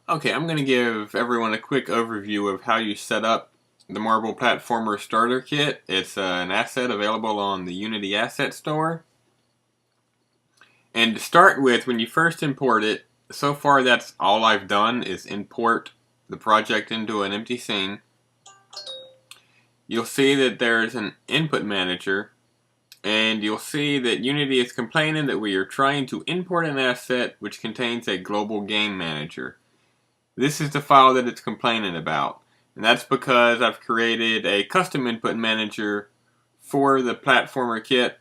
Okay, I'm going to give everyone a quick overview of how you set up the Marble Platformer Starter Kit. It's an asset available on the Unity Asset Store. And to start with, when you first import it, so far that's all I've done is import the project into an empty scene. You'll see that there's an input manager, and you'll see that Unity is complaining that we are trying to import an asset which contains a global game manager. This is the file that it's complaining about, and that's because I've created a custom input manager for the platformer kit,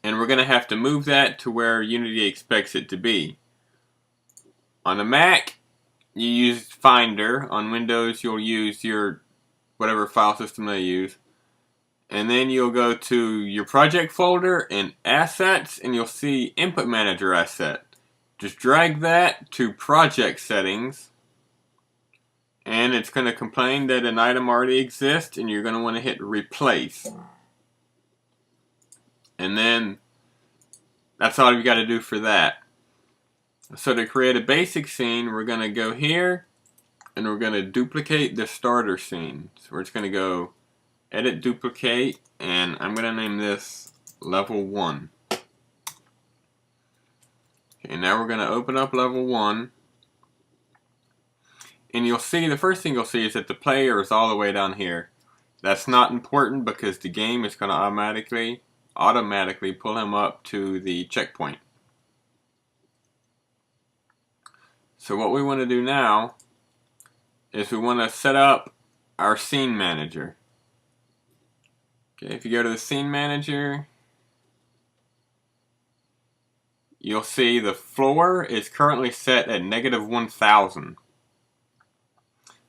and we're going to have to move that to where Unity expects it to be. On a Mac, you use Finder. On Windows, you'll use your whatever file system they use. And then you'll go to your project folder and assets, and you'll see input manager asset. Just drag that to project settings, and it's going to complain that an item already exists, and you're going to want to hit replace. And then that's all you got to do for that. So to create a basic scene, we're going to go here, and we're going to duplicate the starter scene. So we're just going to go edit duplicate, and I'm going to name this level 1. Okay, now we're going to open up level 1, and you'll see, the first thing you'll see is that the player is all the way down here. That's not important because the game is going to automatically pull him up to the checkpoint. So what we want to do now is we want to set up our scene manager. Okay, if you go to the scene manager, you'll see the floor is currently set at -1000.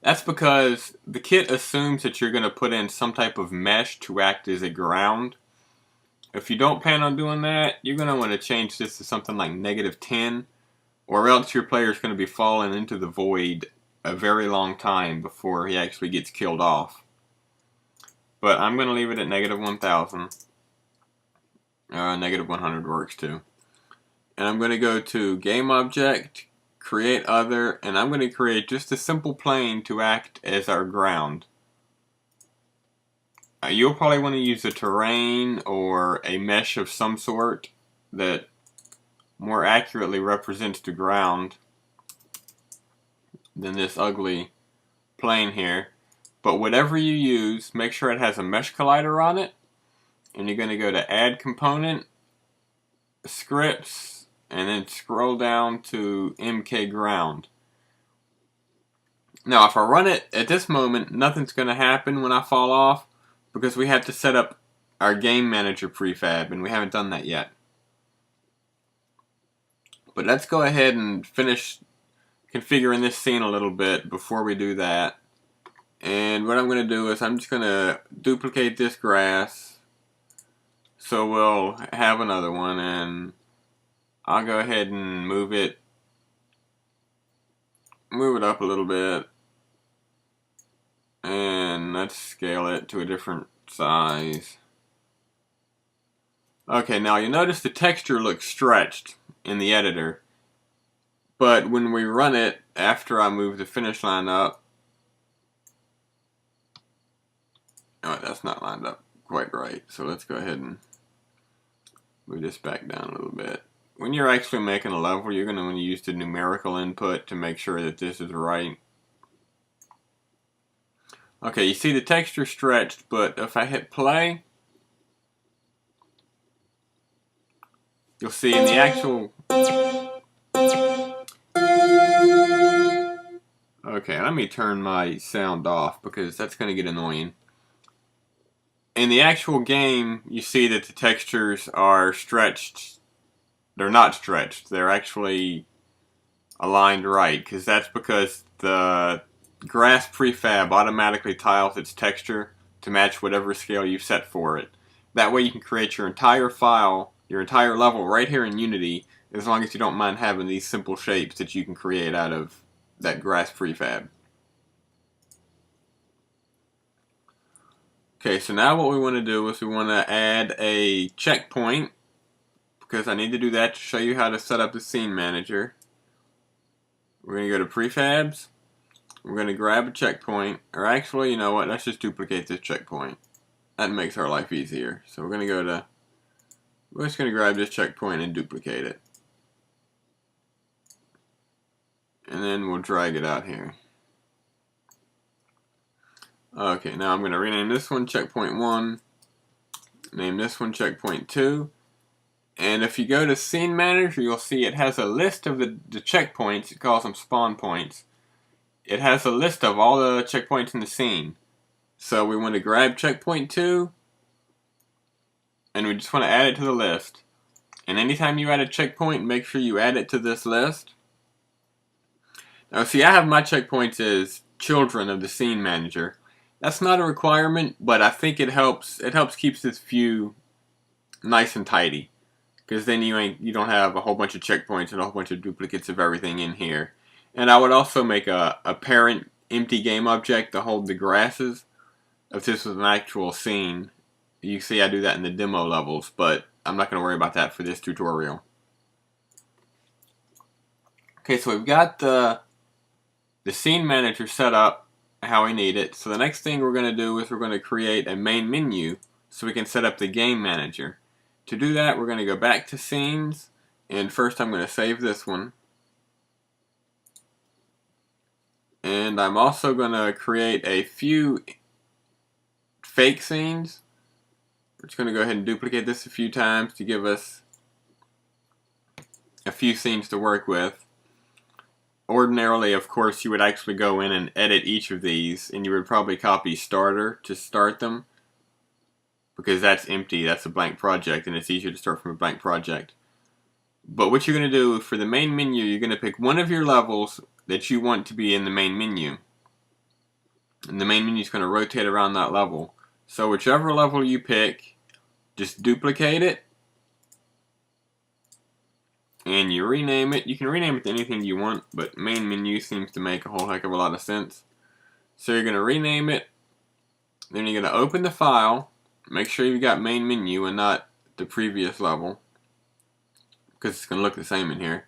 That's because the kit assumes that you're going to put in some type of mesh to act as a ground. If you don't plan on doing that, you're going to want to change this to something like -10, or else your player is going to be falling into the void a very long time before he actually gets killed off. But I'm going to leave it at -1000. -100 works too. And I'm going to go to Game Object, Create Other, and I'm going to create just a simple plane to act as our ground. You'll probably want to use a terrain or a mesh of some sort that more accurately represents the ground than this ugly plane here. But whatever you use, make sure it has a mesh collider on it. And you're going to go to Add Component, Scripts, and then scroll down to MK Ground. Now if I run it at this moment, nothing's going to happen when I fall off because we have to set up our game manager prefab, and we haven't done that yet. But let's go ahead and finish configuring this scene a little bit before we do that. And what I'm going to do is I'm just going to duplicate this grass so we'll have another one, and I'll go ahead and move it up a little bit, and let's scale it to a different size. Okay, now you notice the texture looks stretched in the editor, but when we run it after I move the finish line up, oh, that's not lined up quite right, so let's go ahead and move this back down a little bit. When you're actually making a level, you're going to want to use the numerical input to make sure that this is right. Okay, you see the texture stretched, but if I hit play, you'll see in the actual... Okay, let me turn my sound off because that's going to get annoying. In the actual game, you see that the textures are stretched. They're not stretched. They're actually aligned right, because that's because the grass prefab automatically tiles its texture to match whatever scale you've set for it. That way you can create your entire file, your entire level right here in Unity, as long as you don't mind having these simple shapes that you can create out of that grass prefab. Okay, so now what we want to do is we want to add a checkpoint, because I need to do that to show you how to set up the scene manager. We're going to go to prefabs. We're going to grab a checkpoint. Or actually, you know what? Let's just duplicate this checkpoint. That makes our life easier. So we're going to we're just going to grab this checkpoint and duplicate it. And then we'll drag it out here. Okay, now I'm going to rename this one checkpoint 1. Name this one checkpoint 2. And if you go to Scene Manager, you'll see it has a list of the checkpoints. It calls them spawn points. It has a list of all the checkpoints in the scene. So we want to grab checkpoint 2, and we just want to add it to the list. And anytime you add a checkpoint, make sure you add it to this list. Now see, I have my checkpoints as children of the Scene Manager. That's not a requirement, but I think it helps. It helps keeps this view nice and tidy. Because then you don't have a whole bunch of checkpoints and a whole bunch of duplicates of everything in here. And I would also make a parent empty game object to hold the grasses if this was an actual scene. You see I do that in the demo levels, but I'm not going to worry about that for this tutorial. Okay, so we've got the Scene Manager set up how we need it. So the next thing we're going to do is we're going to create a main menu so we can set up the Game Manager. To do that, we're going to go back to Scenes, and first I'm going to save this one. And I'm also going to create a few fake scenes. We're just going to go ahead and duplicate this a few times to give us a few scenes to work with. Ordinarily, of course, you would actually go in and edit each of these, and you would probably copy starter to start them. Because that's empty, that's a blank project, and it's easier to start from a blank project. But what you're going to do for the main menu, you're going to pick one of your levels that you want to be in the main menu. And the main menu is going to rotate around that level. So whichever level you pick, just duplicate it. And you rename it. You can rename it to anything you want, but main menu seems to make a whole heck of a lot of sense. So you're going to rename it. Then you're going to open the file. Make sure you've got main menu and not the previous level, because it's going to look the same in here.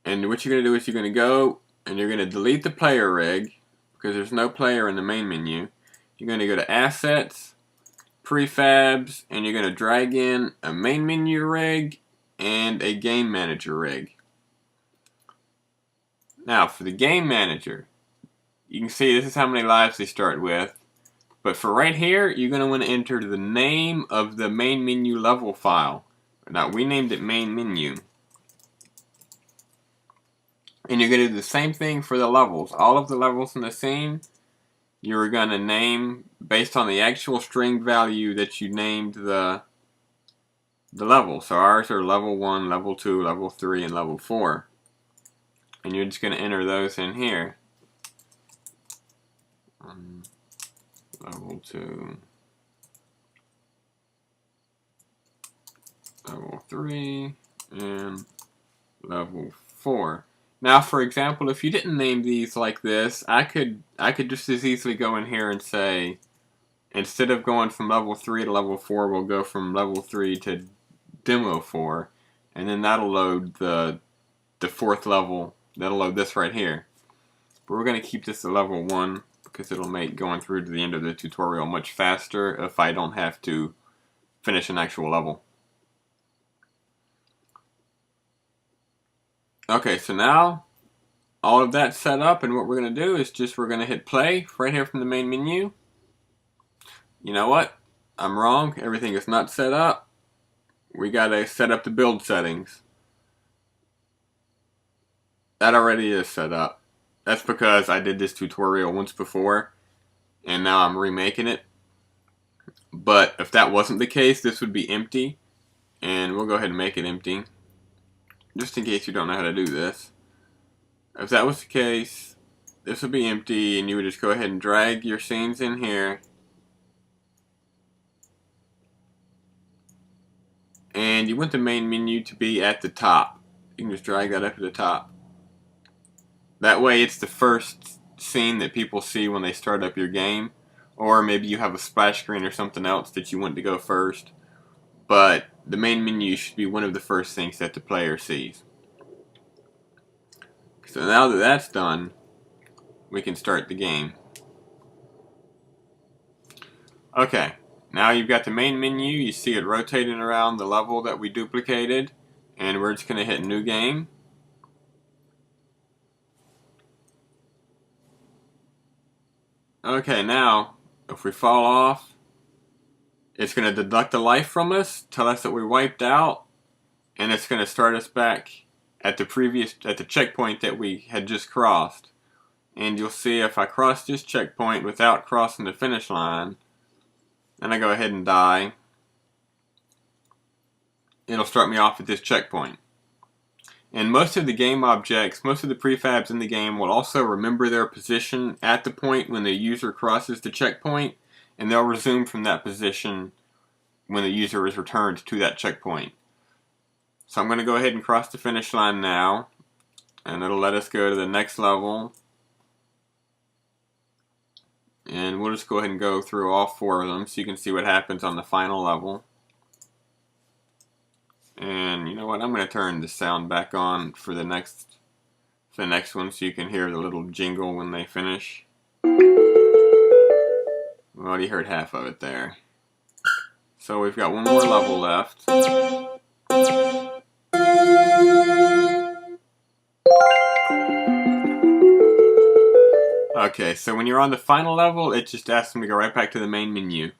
And what you're going to do is you're going to go and you're going to delete the player rig, because there's no player in the main menu. You're going to go to Assets, Prefabs, and you're going to drag in a main menu rig and a Game Manager rig. Now for the Game Manager, you can see this is how many lives they start with. But for right here, you're going to want to enter the name of the main menu level file. Now, we named it main menu. And you're going to do the same thing for the levels. All of the levels in the scene, you're going to name based on the actual string value that you named the level. So ours are level 1, level 2, level 3, and level 4. And you're just going to enter those in here. Level 2, level 3, and level 4. Now, for example, if you didn't name these like this, I could just as easily go in here and say, instead of going from level 3 to level 4, we'll go from level 3 to demo 4, and then that'll load the 4th level. That'll load this right here. But we're going to keep this at level 1. Because it'll make going through to the end of the tutorial much faster if I don't have to finish an actual level. Okay, so now all of that's set up, and what we're going to do is we're going to hit play right here from the main menu. You know what? I'm wrong. Everything is not set up. We got to set up the build settings. That already is set up. That's because I did this tutorial once before, and now I'm remaking it. But if that wasn't the case, this would be empty, and we'll go ahead and make it empty, just in case you don't know how to do this. If that was the case, this would be empty, and you would just go ahead and drag your scenes in here, and you want the main menu to be at the top. You can just drag that up to the top. That way it's the first scene that people see when they start up your game. Or maybe you have a splash screen or something else that you want to go first. But the main menu should be one of the first things that the player sees. So now that that's done, we can start the game. Okay, now you've got the main menu. You see it rotating around the level that we duplicated, and we're just going to hit New Game. Okay, now if we fall off, it's going to deduct a life from us, tell us that we wiped out, and it's going to start us back at the checkpoint that we had just crossed. And you'll see if I cross this checkpoint without crossing the finish line, and I go ahead and die, it'll start me off at this checkpoint. And most of the game objects, most of the prefabs in the game will also remember their position at the point when the user crosses the checkpoint, and they'll resume from that position when the user is returned to that checkpoint. So I'm going to go ahead and cross the finish line now, and it'll let us go to the next level. And we'll just go ahead and go through all 4 of them so you can see what happens on the final level. And you know what, I'm going to turn the sound back on for the next one so you can hear the little jingle when they finish. We already heard half of it there. So we've got one more level left. Okay, so when you're on the final level, it just asks them to go right back to the main menu.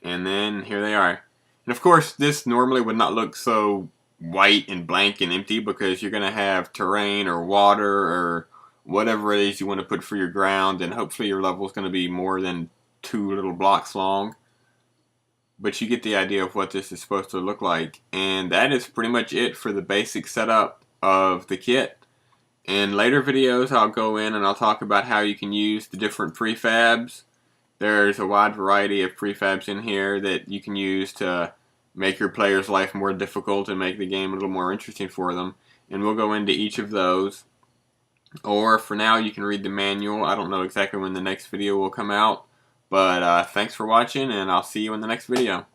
And then here they are. And of course, this normally would not look so white and blank and empty because you're going to have terrain or water or whatever it is you want to put for your ground, and hopefully your level is going to be more than 2 little blocks long. But you get the idea of what this is supposed to look like. And that is pretty much it for the basic setup of the kit. In later videos, I'll go in and I'll talk about how you can use the different prefabs. There's a wide variety of prefabs in here that you can use to make your player's life more difficult and make the game a little more interesting for them. And we'll go into each of those. Or for now, you can read the manual. I don't know exactly when the next video will come out. But thanks for watching, and I'll see you in the next video.